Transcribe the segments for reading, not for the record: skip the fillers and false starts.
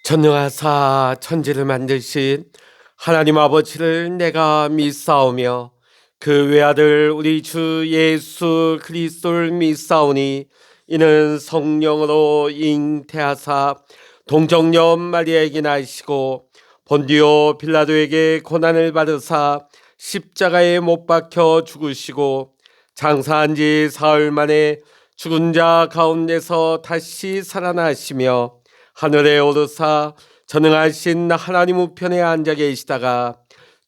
전능하사 천지를 만드신 하나님 아버지를 내가 믿사오며 그 외아들 우리 주 예수 그리스도를 믿사오니 이는 성령으로 잉태하사 동정녀 마리아에게 나시고 본디오 빌라도에게 고난을 받으사 십자가에 못 박혀 죽으시고 장사한 지 사흘 만에 죽은 자 가운데서 다시 살아나시며 하늘에 오르사 전능하신 하나님 우편에 앉아 계시다가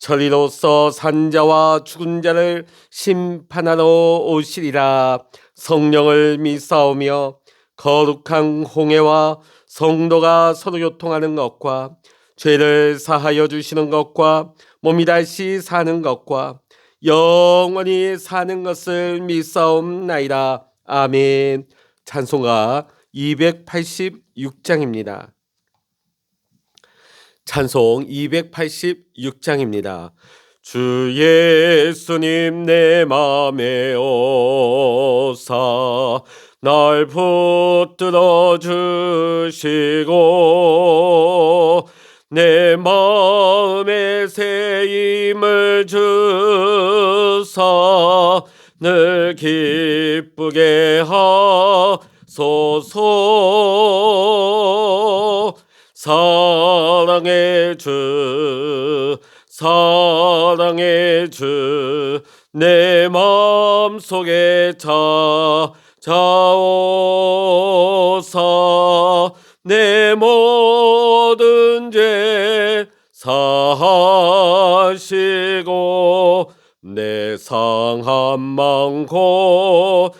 저리로서 산자와 죽은 자를 심판하러 오시리라. 성령을 믿사오며 거룩한 홍해와 성도가 서로 교통하는 것과 죄를 사하여 주시는 것과 몸이 다시 사는 것과 영원히 사는 것을 믿사옵나이다. 아멘. 찬송가 286장입니다. 찬송 286장입니다. 주 예수님 내 맘에 오사 날 붙들어 주시고 내 마음에 새 힘을 주사 늘 기쁘게 하소서. 사랑의 주 사랑의 주 내 마음속에 찾아오사 내 모든 죄 사하시고 내 상한 맘 고치소서.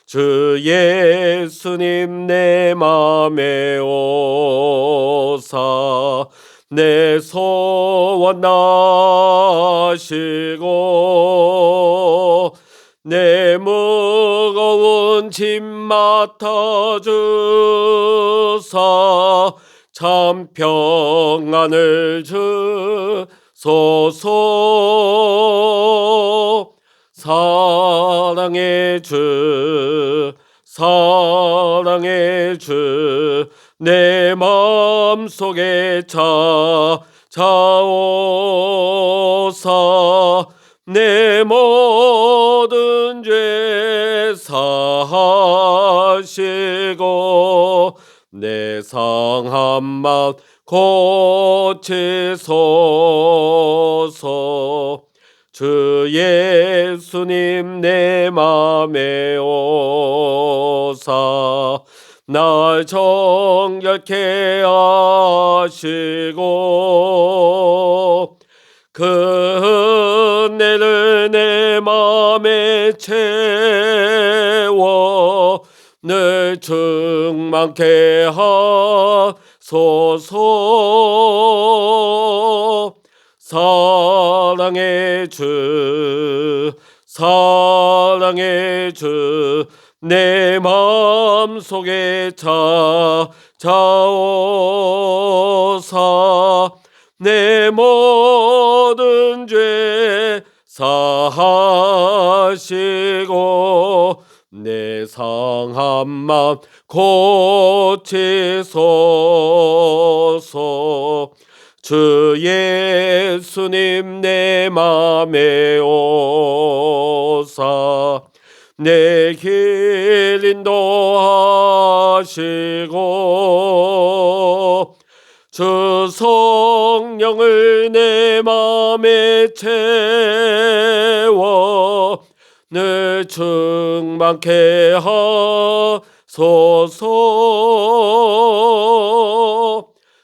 주 예수님 내 맘에 오사 내 소원 나시고 내 무거운 짐 맡아주사 참 평안을 주소서. 사랑의 주 사랑의 주 내 마음속에 찾아오사 내 모든 죄 사하시고 내 상한 맘 고치소서. 주 예수님 내 맘에 오사 날 정결케 하시고 그 은혜를 내 맘에 채워 늘 충만케 하소서. 사랑의 주 사랑의 주 내 마음속에 찾아오사 내 모든 죄 사하시고 내 상한 맘 고치소서. 주 예수님 내 맘에 오사 내 길 인도하시고 주 성령을 내 맘에 채워 늘 충만케 하소서.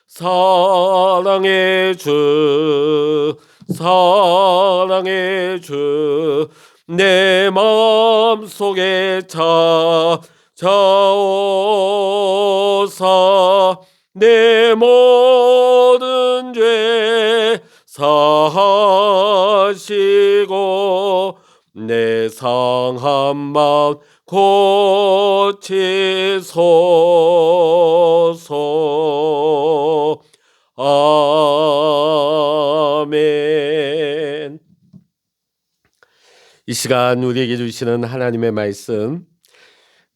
사랑의 주 사랑의 주 내 마음속에 찾아오사 내 모든 죄 사하시고 내 상한 맘 고치소서. 아멘. 이 시간 우리에게 주시는 하나님의 말씀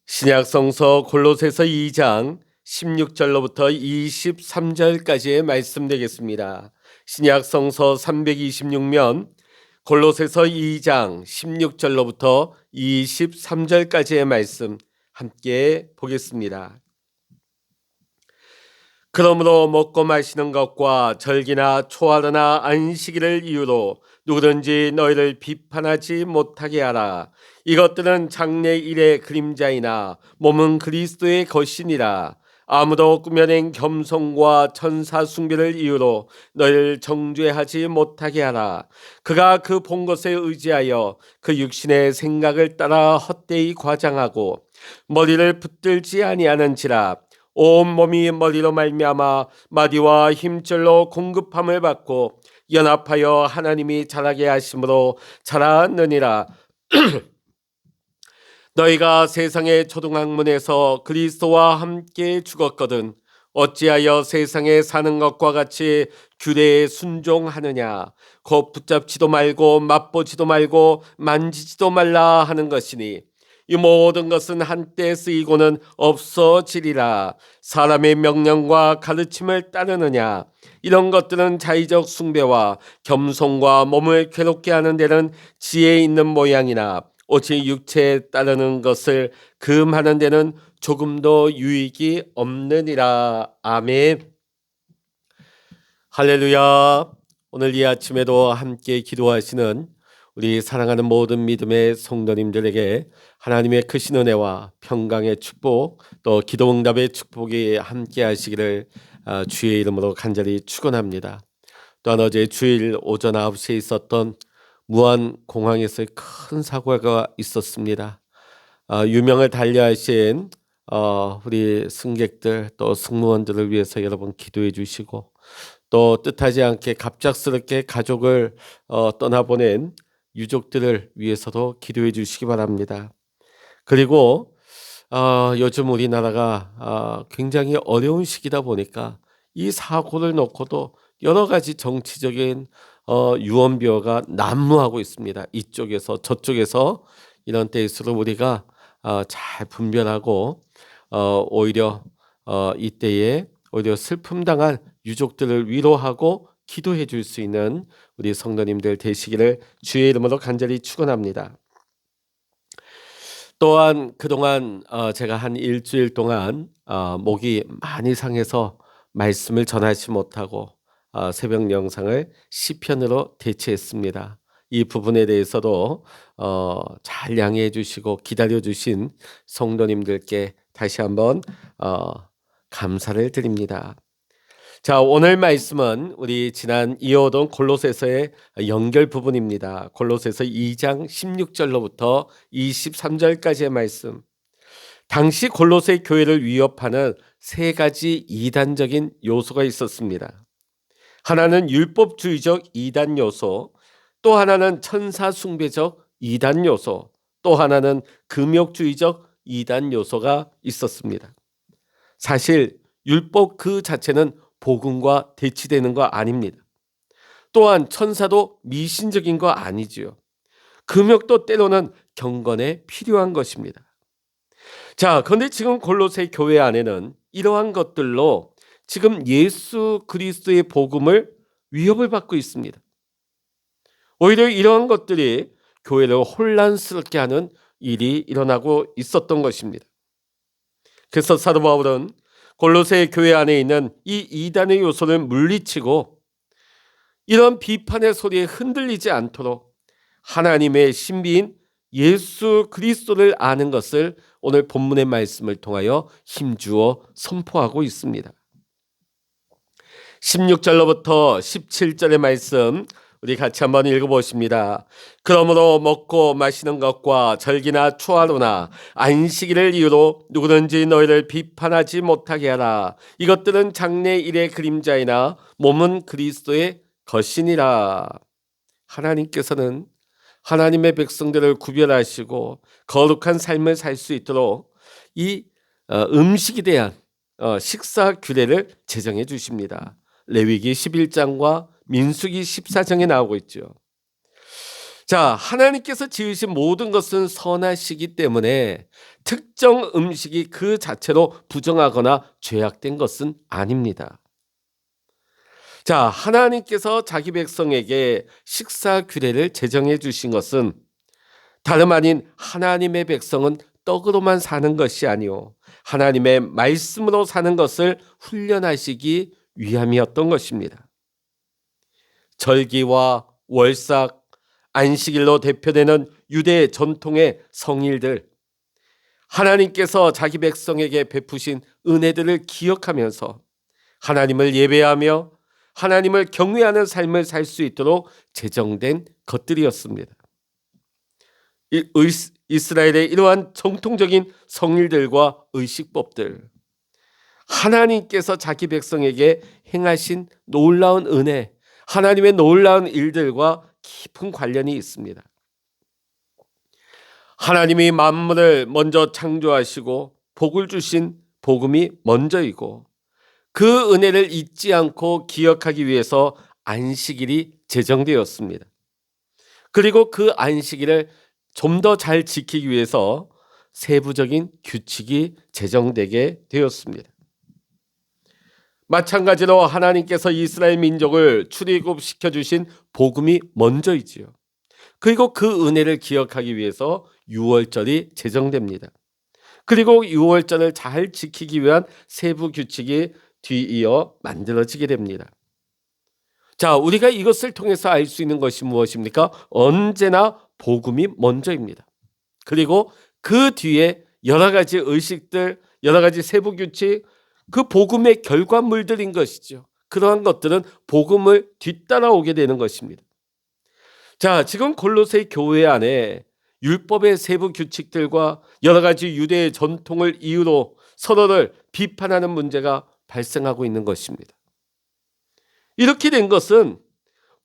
신약 성서 골로새서 2장 16절로부터 23절까지의 말씀 되겠습니다. 신약 성서 326면 골로새서 2장 16절로부터 23절까지의 말씀 함께 보겠습니다. 그러므로 먹고 마시는 것과 절기나 초하루나 안식일을 이유로 누구든지 너희를 비판하지 못하게 하라. 이것들은 장래 일의 그림자이나 몸은 그리스도의 것이니라. 아무도 꾸며낸 겸손과 천사 숭배를 이유로 너희를 정죄하지 못하게 하라. 그가 그 본 것에 의지하여 그 육신의 생각을 따라 헛되이 과장하고 머리를 붙들지 아니하는지라. 온 몸이 머리로 말미암아 마디와 힘줄로 공급함을 받고 연합하여 하나님이 자라게 하심으로 자라느니라. 너희가 세상의 초등학문에서 그리스도와 함께 죽었거든 어찌하여 세상에 사는 것과 같이 규례에 순종하느냐. 곧 붙잡지도 말고 맛보지도 말고 만지지도 말라 하는 것이니 이 모든 것은 한때 쓰이고는 없어지리라. 사람의 명령과 가르침을 따르느냐. 이런 것들은 자의적 숭배와 겸손과 몸을 괴롭게 하는 데는 지혜 있는 모양이나 오직 육체에 따르는 것을 금하는 데는 조금도 유익이 없느니라. 아멘. 할렐루야. 오늘 이 아침에도 함께 기도하시는 우리 사랑하는 모든 믿음의 성도님들에게 하나님의 크신 은혜와 평강의 축복, 또 기도응답의 축복이 함께 하시기를 주의 이름으로 간절히 축원합니다. 또한 어제 주일 오전 9시에 있었던 무안공항에서 큰 사고가 있었습니다. 유명을 달리하신 우리 승객들 또 승무원들을 위해서 여러분 기도해 주시고, 또 뜻하지 않게 갑작스럽게 가족을 떠나보낸 유족들을 위해서도 기도해 주시기 바랍니다. 그리고 요즘 우리나라가 굉장히 어려운 시기다 보니까 이 사고를 놓고도 여러 가지 정치적인 유언비어가 난무하고 있습니다. 이쪽에서 저쪽에서. 이런 때일수록 우리가 잘 분별하고 오히려 이때에 오히려 슬픔 당한 유족들을 위로하고 기도해 줄 수 있는 우리 성도님들 되시기를 주의 이름으로 간절히 축원합니다. 또한 그동안 제가 한 일주일 동안 목이 많이 상해서 말씀을 전하지 못하고 새벽 영상을 시편으로 대체했습니다. 이 부분에 대해서도 잘 양해해 주시고 기다려 주신 성도님들께 다시 한번 감사를 드립니다. 자, 오늘 말씀은 우리 지난 이어오던 골로새서의 연결 부분입니다. 골로새서 2장 16절로부터 23절까지의 말씀. 당시 골로새 교회를 위협하는 세 가지 이단적인 요소가 있었습니다. 하나는 율법주의적 이단 요소, 또 하나는 천사 숭배적 이단 요소, 또 하나는 금욕주의적 이단 요소가 있었습니다. 사실 율법 그 자체는 복음과 대치되는 거 아닙니다. 또한 천사도 미신적인 거 아니지요. 금욕도 때로는 경건에 필요한 것입니다. 자, 그런데 지금 골로새 교회 안에는 이러한 것들로 지금 예수 그리스도의 복음을 위협을 받고 있습니다. 오히려 이러한 것들이 교회를 혼란스럽게 하는 일이 일어나고 있었던 것입니다. 그래서 사도 바울은 골로새 교회 안에 있는 이 이단의 요소를 물리치고 이런 비판의 소리에 흔들리지 않도록 하나님의 신비인 예수 그리스도를 아는 것을 오늘 본문의 말씀을 통하여 힘주어 선포하고 있습니다. 16절로부터 17절의 말씀 우리 같이 한번 읽어보십니다. 그러므로 먹고 마시는 것과 절기나 초하루나 안식일을 이유로 누구든지 너희를 비판하지 못하게 하라. 이것들은 장래 일의 그림자이나 몸은 그리스도의 것이니라. 하나님께서는 하나님의 백성들을 구별하시고 거룩한 삶을 살 수 있도록 이 음식에 대한 식사 규례를 제정해 주십니다. 레위기 11장과 민수기 14장에 나오고 있죠. 자, 하나님께서 지으신 모든 것은 선하시기 때문에 특정 음식이 그 자체로 부정하거나 죄악된 것은 아닙니다. 자, 하나님께서 자기 백성에게 식사 규례를 제정해 주신 것은 다름 아닌 하나님의 백성은 떡으로만 사는 것이 아니요 하나님의 말씀으로 사는 것을 훈련하시기 위함이었던 것입니다. 절기와 월삭, 안식일로 대표되는 유대 전통의 성일들, 하나님께서 자기 백성에게 베푸신 은혜들을 기억하면서 하나님을 예배하며 하나님을 경외하는 삶을 살 수 있도록 제정된 것들이었습니다. 이스라엘의 이러한 정통적인 성일들과 의식법들, 하나님께서 자기 백성에게 행하신 놀라운 은혜, 하나님의 놀라운 일들과 깊은 관련이 있습니다. 하나님이 만물을 먼저 창조하시고 복을 주신 복음이 먼저이고 그 은혜를 잊지 않고 기억하기 위해서 안식일이 제정되었습니다. 그리고 그 안식일을 좀 더 잘 지키기 위해서 세부적인 규칙이 제정되게 되었습니다. 마찬가지로 하나님께서 이스라엘 민족을 출애굽시켜 주신 복음이 먼저이지요. 그리고 그 은혜를 기억하기 위해서 유월절이 제정됩니다. 그리고 유월절을 잘 지키기 위한 세부 규칙이 뒤이어 만들어지게 됩니다. 자, 우리가 이것을 통해서 알 수 있는 것이 무엇입니까? 언제나 복음이 먼저입니다. 그리고 그 뒤에 여러 가지 의식들, 여러 가지 세부 규칙, 그 복음의 결과물들인 것이죠. 그러한 것들은 복음을 뒤따라오게 되는 것입니다. 자, 지금 골로새 교회 안에 율법의 세부 규칙들과 여러 가지 유대의 전통을 이유로 서로를 비판하는 문제가 발생하고 있는 것입니다. 이렇게 된 것은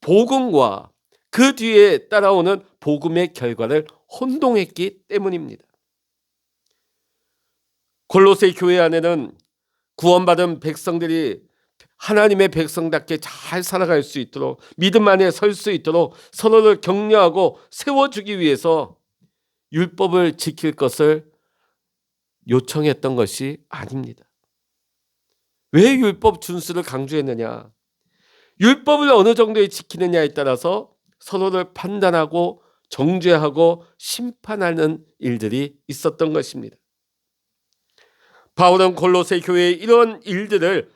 복음과 그 뒤에 따라오는 복음의 결과를 혼동했기 때문입니다. 골로새 교회 안에는 구원받은 백성들이 하나님의 백성답게 잘 살아갈 수 있도록 믿음 안에 설 수 있도록 서로를 격려하고 세워주기 위해서 율법을 지킬 것을 요청했던 것이 아닙니다. 왜 율법 준수를 강조했느냐? 율법을 어느 정도에 지키느냐에 따라서 서로를 판단하고 정죄하고 심판하는 일들이 있었던 것입니다. 바울은 골로새 교회의 이런 일들을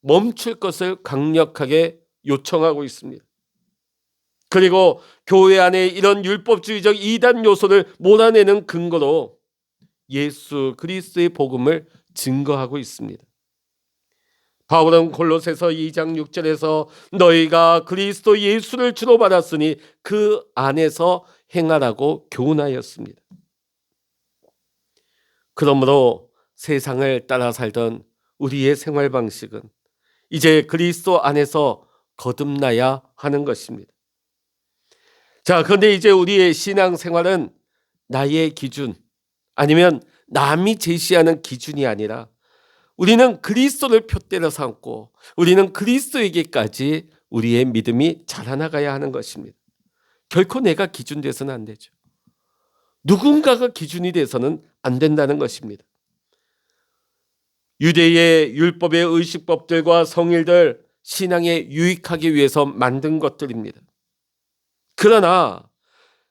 멈출 것을 강력하게 요청하고 있습니다. 그리고 교회 안에 이런 율법주의적 이단 요소를 몰아내는 근거로 예수 그리스도의 복음을 증거하고 있습니다. 바울은 골로새서 2장 6절에서 너희가 그리스도 예수를 주로 받았으니 그 안에서 행하라고 교훈하였습니다. 그러므로 세상을 따라 살던 우리의 생활 방식은 이제 그리스도 안에서 거듭나야 하는 것입니다. 자, 그런데 이제 우리의 신앙생활은 나의 기준 아니면 남이 제시하는 기준이 아니라 우리는 그리스도를 표대로 삼고 우리는 그리스도에게까지 우리의 믿음이 자라나가야 하는 것입니다. 결코 내가 기준 돼서는 안 되죠. 누군가가 기준이 돼서는 안 된다는 것입니다. 유대의 율법의 의식법들과 성일들 신앙에 유익하기 위해서 만든 것들입니다. 그러나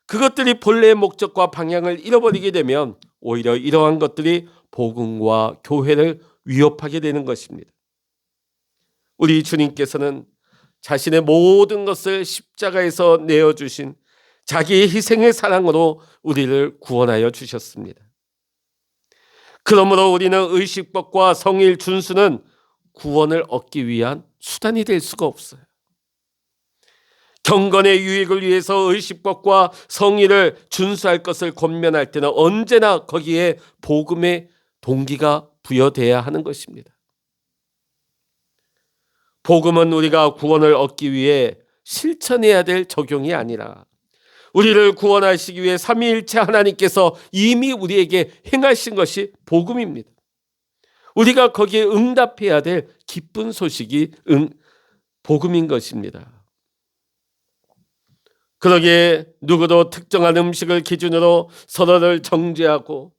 그것들이 본래의 목적과 방향을 잃어버리게 되면 오히려 이러한 것들이 복음과 교회를 위협하게 되는 것입니다. 우리 주님께서는 자신의 모든 것을 십자가에서 내어주신 자기의 희생의 사랑으로 우리를 구원하여 주셨습니다. 그러므로 우리는 의식법과 성일 준수는 구원을 얻기 위한 수단이 될 수가 없어요. 경건의 유익을 위해서 의식법과 성일을 준수할 것을 권면할 때는 언제나 거기에 복음의 동기가 부여돼야 하는 것입니다. 복음은 우리가 구원을 얻기 위해 실천해야 될 적용이 아니라 우리를 구원하시기 위해 삼위일체 하나님께서 이미 우리에게 행하신 것이 복음입니다. 우리가 거기에 응답해야 될 기쁜 소식이 복음인 것입니다. 그러기에 누구도 특정한 음식을 기준으로 서로를 정죄하고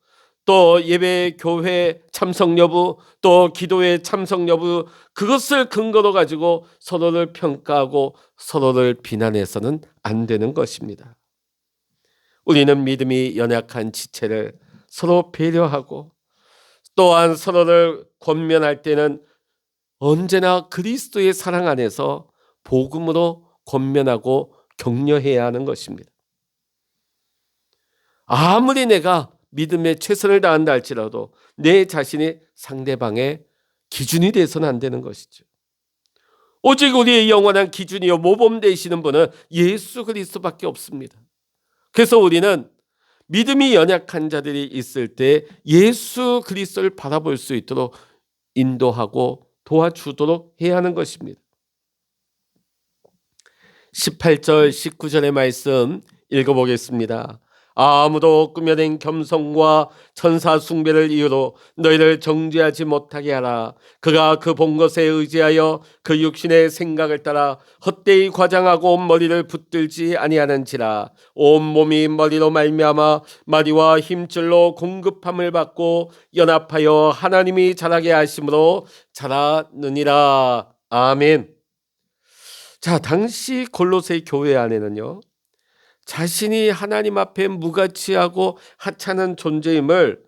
또 예배 교회 참석 여부 또 기도회 참석 여부 그것을 근거로 가지고 서로를 평가하고 서로를 비난해서는 안 되는 것입니다. 우리는 믿음이 연약한 지체를 서로 배려하고 또한 서로를 권면할 때는 언제나 그리스도의 사랑 안에서 복음으로 권면하고 격려해야 하는 것입니다. 아무리 내가 믿음에 최선을 다한다 할지라도 내 자신이 상대방의 기준이 돼서는 안 되는 것이죠. 오직 우리의 영원한 기준이요 모범 되시는 분은 예수 그리스도밖에 없습니다. 그래서 우리는 믿음이 연약한 자들이 있을 때 예수 그리스도를 바라볼 수 있도록 인도하고 도와주도록 해야 하는 것입니다. 18절 19절의 말씀 읽어보겠습니다. 아무도 꾸며낸 겸손과 천사 숭배를 이유로 너희를 정죄하지 못하게 하라. 그가 그 본 것에 의지하여 그 육신의 생각을 따라 헛되이 과장하고 머리를 붙들지 아니하는지라. 온 몸이 머리로 말미암아 마디와 힘줄로 공급함을 받고 연합하여 하나님이 자라게 하심으로 자라느니라. 아멘. 자, 당시 골로새 교회 안에는요, 자신이 하나님 앞에 무가치하고 하찮은 존재임을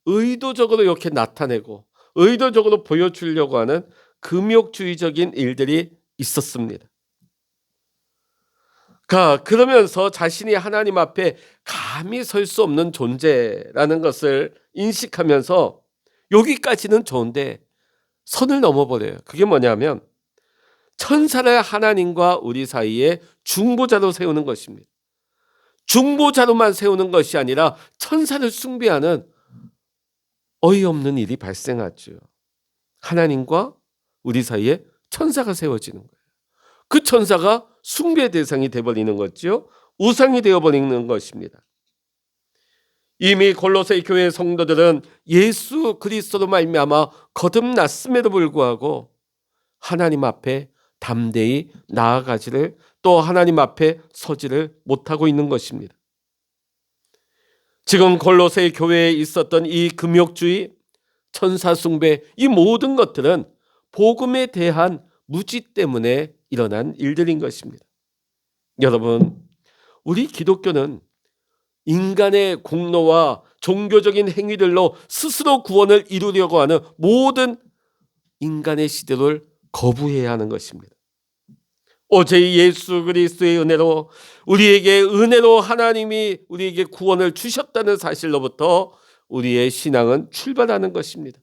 의도적으로 이렇게 나타내고 의도적으로 보여주려고 하는 금욕주의적인 일들이 있었습니다. 그러면서 자신이 하나님 앞에 감히 설 수 없는 존재라는 것을 인식하면서 여기까지는 좋은데 선을 넘어버려요. 그게 뭐냐면 천사를 하나님과 우리 사이에 중보자로 세우는 것입니다. 중보자로만 세우는 것이 아니라 천사를 숭배하는 어이없는 일이 발생하죠. 하나님과 우리 사이에 천사가 세워지는 거예요. 그 천사가 숭배 대상이 되어버리는 거죠. 우상이 되어버리는 것입니다. 이미 골로새 교회 성도들은 예수 그리스도로 말미암아 거듭났음에도 불구하고 하나님 앞에 담대히 나아가지를 또 하나님 앞에 서지를 못하고 있는 것입니다. 지금 골로새 교회에 있었던 이 금욕주의, 천사 숭배, 이 모든 것들은 복음에 대한 무지 때문에 일어난 일들인 것입니다. 여러분, 우리 기독교는 인간의 공로와 종교적인 행위들로 스스로 구원을 이루려고 하는 모든 인간의 시대를 거부해야 하는 것입니다. 오직 예수 그리스도의 은혜로 우리에게 은혜로 하나님이 우리에게 구원을 주셨다는 사실로부터 우리의 신앙은 출발하는 것입니다.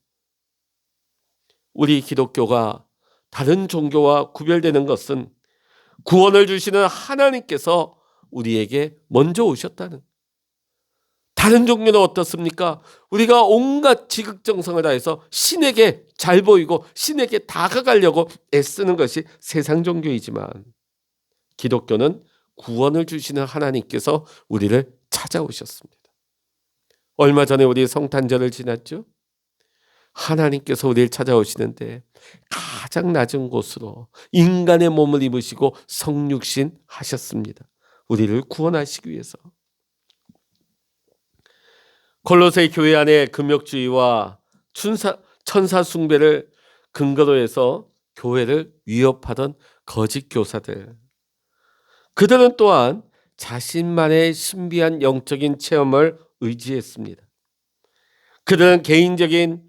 우리 기독교가 다른 종교와 구별되는 것은 구원을 주시는 하나님께서 우리에게 먼저 오셨다는. 다른 종교는 어떻습니까? 우리가 온갖 지극정성을 다해서 신에게 잘 보이고 신에게 다가가려고 애쓰는 것이 세상 종교이지만 기독교는 구원을 주시는 하나님께서 우리를 찾아오셨습니다. 얼마 전에 우리 성탄절을 지났죠? 하나님께서 우리를 찾아오시는데 가장 낮은 곳으로 인간의 몸을 입으시고 성육신 하셨습니다. 우리를 구원하시기 위해서. 골로새 교회 안에 금욕주의와 천사 숭배를 근거로 해서 교회를 위협하던 거짓 교사들. 그들은 또한 자신만의 신비한 영적인 체험을 의지했습니다. 그들은 개인적인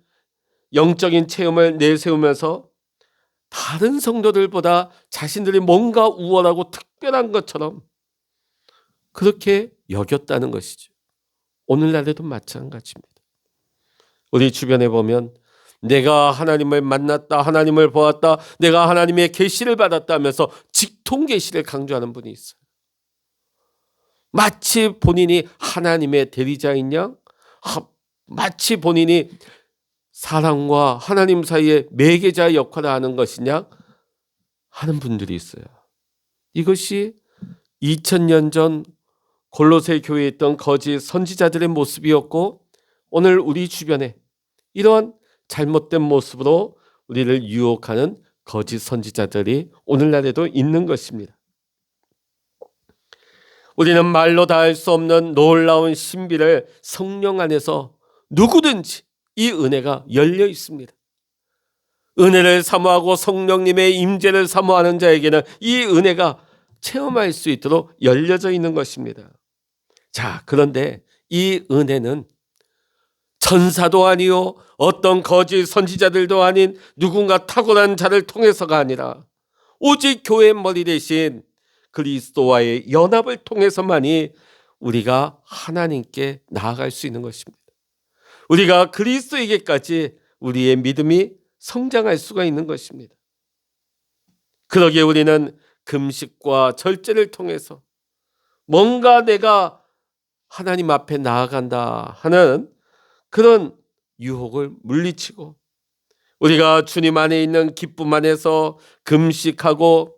영적인 체험을 내세우면서 다른 성도들보다 자신들이 뭔가 우월하고 특별한 것처럼 그렇게 여겼다는 것이죠. 오늘날에도 마찬가지입니다. 우리 주변에 보면 내가 하나님을 만났다, 하나님을 보았다, 내가 하나님의 계시를 받았다 하면서 직통 계시를 강조하는 분이 있어요. 마치 본인이 하나님의 대리자인 양, 마치 본인이 사람과 하나님 사이의 매개자 역할을 하는 것이냐 하는 분들이 있어요. 이것이 2000년 전 골로새 교회에 있던 거짓 선지자들의 모습이었고 오늘 우리 주변에 이러한 잘못된 모습으로 우리를 유혹하는 거짓 선지자들이 오늘날에도 있는 것입니다. 우리는 말로 다 할 수 없는 놀라운 신비를 성령 안에서 누구든지 이 은혜가 열려 있습니다. 은혜를 사모하고 성령님의 임재를 사모하는 자에게는 이 은혜가 체험할 수 있도록 열려져 있는 것입니다. 자, 그런데 이 은혜는 천사도 아니요 어떤 거짓 선지자들도 아닌 누군가 탁월한 자를 통해서가 아니라 오직 교회의 머리 대신 그리스도와의 연합을 통해서만이 우리가 하나님께 나아갈 수 있는 것입니다. 우리가 그리스도에게까지 우리의 믿음이 성장할 수가 있는 것입니다. 그러기에 우리는 금식과 절제를 통해서 뭔가 내가 하나님 앞에 나아간다 하는 그런 유혹을 물리치고 우리가 주님 안에 있는 기쁨 안에서 금식하고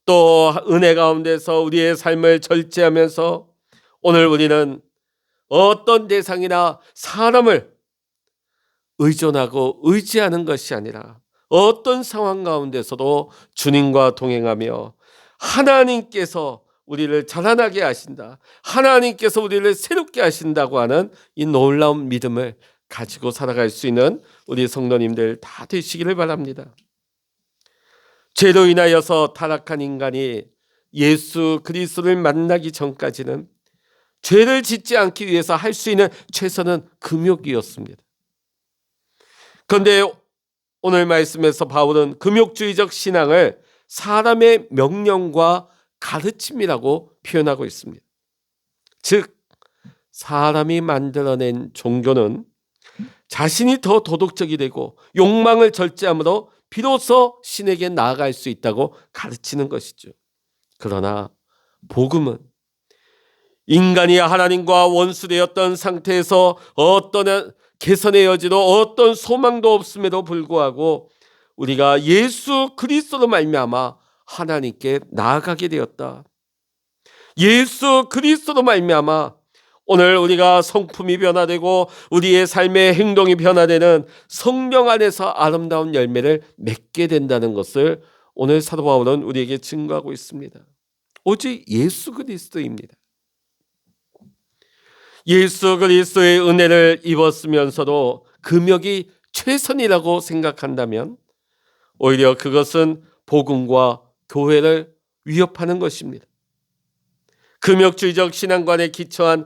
또 은혜 가운데서 우리의 삶을 절제하면서 오늘 우리는 어떤 대상이나 사람을 의존하고 의지하는 것이 아니라 어떤 상황 가운데서도 주님과 동행하며 하나님께서 우리를 자라나게 하신다, 하나님께서 우리를 새롭게 하신다고 하는 이 놀라운 믿음을 가지고 살아갈 수 있는 우리 성도님들 다 되시기를 바랍니다. 죄로 인하여서 타락한 인간이 예수 그리스도를 만나기 전까지는 죄를 짓지 않기 위해서 할 수 있는 최선은 금욕이었습니다. 그런데 오늘 말씀에서 바울은 금욕주의적 신앙을 사람의 명령과 가르침이라고 표현하고 있습니다. 즉 사람이 만들어낸 종교는 자신이 더 도덕적이 되고 욕망을 절제함으로 비로소 신에게 나아갈 수 있다고 가르치는 것이죠. 그러나 복음은 인간이 하나님과 원수되었던 상태에서 어떤 개선의 여지도 어떤 소망도 없음에도 불구하고 우리가 예수 그리스도로 말미암아 하나님께 나아가게 되었다. 예수 그리스도로 말미암아 오늘 우리가 성품이 변화되고 우리의 삶의 행동이 변화되는 성령 안에서 아름다운 열매를 맺게 된다는 것을 오늘 사도 바울은 우리에게 증거하고 있습니다. 오직 예수 그리스도입니다. 예수 그리스도의 은혜를 입었으면서도 금욕이 최선이라고 생각한다면 오히려 그것은 복음과 교회를 위협하는 것입니다. 금욕주의적 신앙관에 기초한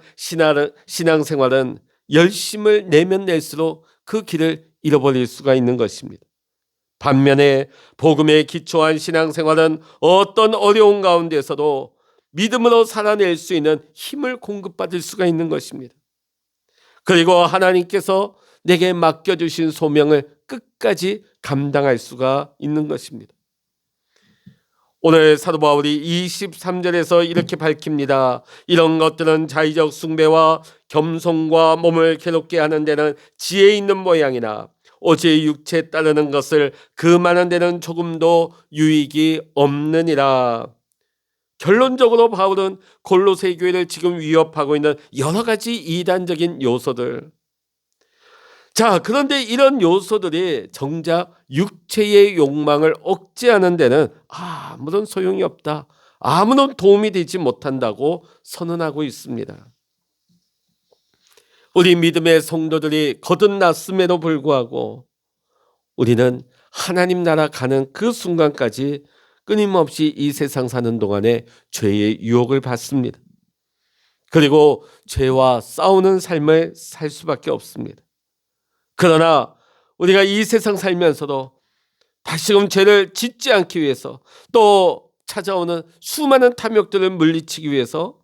신앙생활은 열심을 내면 낼수록 그 길을 잃어버릴 수가 있는 것입니다. 반면에 복음에 기초한 신앙생활은 어떤 어려운 가운데서도 믿음으로 살아낼 수 있는 힘을 공급받을 수가 있는 것입니다. 그리고 하나님께서 내게 맡겨주신 소명을 끝까지 감당할 수가 있는 것입니다. 오늘 사도 바울이 23절에서 이렇게 밝힙니다. 이런 것들은 자의적 숭배와 겸손과 몸을 괴롭게 하는 데는 지혜 있는 모양이나 오직 육체에 따르는 것을 금하는 데는 조금도 유익이 없느니라. 결론적으로 바울은 골로새 교회를 지금 위협하고 있는 여러 가지 이단적인 요소들, 그런데 이런 요소들이 정작 육체의 욕망을 억제하는 데는 아무런 소용이 없다, 아무런 도움이 되지 못한다고 선언하고 있습니다. 우리 믿음의 성도들이 거듭났음에도 불구하고 우리는 하나님 나라 가는 그 순간까지 끊임없이 이 세상 사는 동안에 죄의 유혹을 받습니다. 그리고 죄와 싸우는 삶을 살 수밖에 없습니다. 그러나 우리가 이 세상 살면서도 다시금 죄를 짓지 않기 위해서 또 찾아오는 수많은 탐욕들을 물리치기 위해서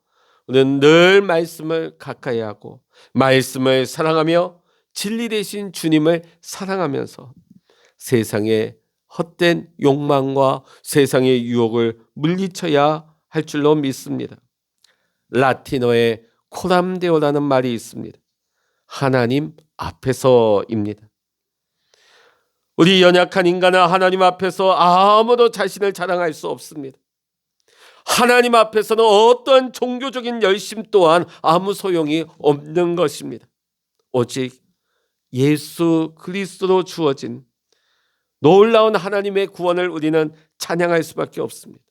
우리는 늘 말씀을 가까이 하고 말씀을 사랑하며 진리 되신 주님을 사랑하면서 세상의 헛된 욕망과 세상의 유혹을 물리쳐야 할 줄로 믿습니다. 라틴어에 코람데오라는 말이 있습니다. 하나님 앞에서입니다. 우리 연약한 인간은 하나님 앞에서 아무도 자신을 자랑할 수 없습니다. 하나님 앞에서는 어떤 종교적인 열심 또한 아무 소용이 없는 것입니다. 오직 예수 그리스도로 주어진 놀라운 하나님의 구원을 우리는 찬양할 수밖에 없습니다.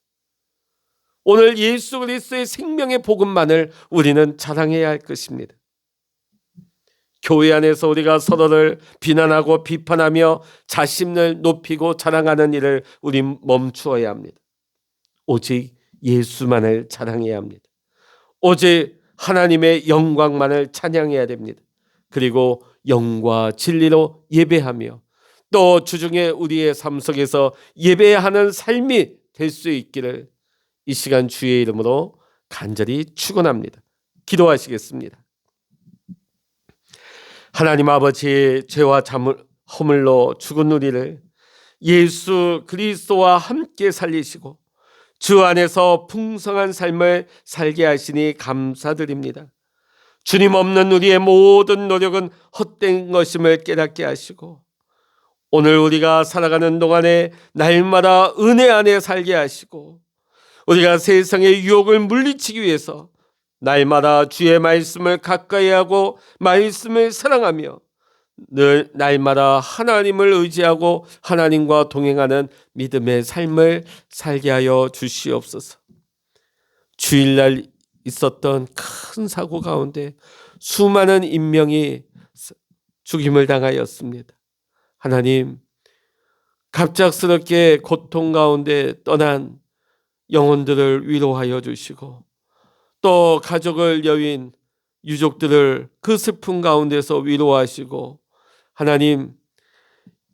오늘 예수 그리스도의 생명의 복음만을 우리는 자랑해야 할 것입니다. 교회 안에서 우리가 서로를 비난하고 비판하며 자신을 높이고 자랑하는 일을 우리 멈추어야 합니다. 오직 예수만을 자랑해야 합니다. 오직 하나님의 영광만을 찬양해야 됩니다. 그리고 영과 진리로 예배하며 또 주중에 우리의 삶 속에서 예배하는 삶이 될 수 있기를 이 시간 주의 이름으로 간절히 축원합니다. 기도하시겠습니다. 하나님 아버지, 죄와 허물로 죽은 우리를 예수 그리스도와 함께 살리시고 주 안에서 풍성한 삶을 살게 하시니 감사드립니다. 주님 없는 우리의 모든 노력은 헛된 것임을 깨닫게 하시고 오늘 우리가 살아가는 동안에 날마다 은혜 안에 살게 하시고 우리가 세상의 유혹을 물리치기 위해서 날마다 주의 말씀을 가까이 하고 말씀을 사랑하며 늘 날마다 하나님을 의지하고 하나님과 동행하는 믿음의 삶을 살게 하여 주시옵소서. 주일날 있었던 큰 사고 가운데 수많은 인명이 죽임을 당하였습니다. 하나님, 갑작스럽게 고통 가운데 떠난 영혼들을 위로하여 주시고 또 가족을 여윈 유족들을 그 슬픔 가운데서 위로하시고 하나님,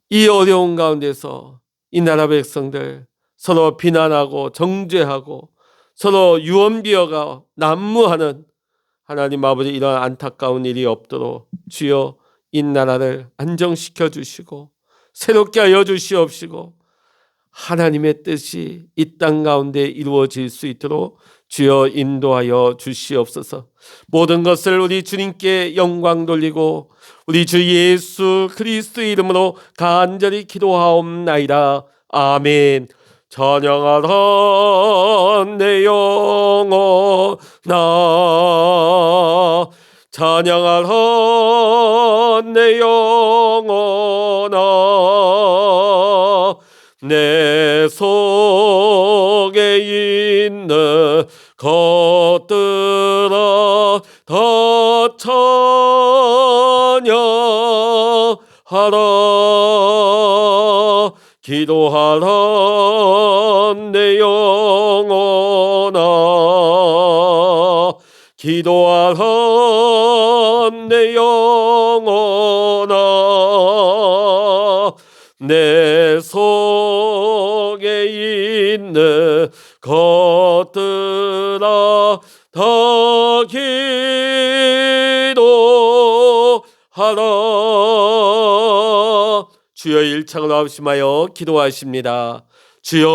이 어려운 가운데서 이 나라 백성들 서로 비난하고 정죄하고 서로 유언비어가 난무하는 하나님 아버지 이런 안타까운 일이 없도록 주여 이 나라를 안정시켜 주시고 새롭게 하여 주시옵시고 하나님의 뜻이 이 땅 가운데 이루어질 수 있도록 주여 인도하여 주시옵소서. 모든 것을 우리 주님께 영광 돌리고 우리 주 예수 그리스도의 이름으로 간절히 기도하옵나이다. 아멘. 찬양하라 내 영혼아, 찬양하라 내 영혼아, 내 속에 있는 것들아 다 찬양하라. 기도하라 내 영혼아, 기도하라 내 영혼아, 내 속에 있는 것들아 다 기도하라. 주여 일창을 합심하여 기도하십니다. 주여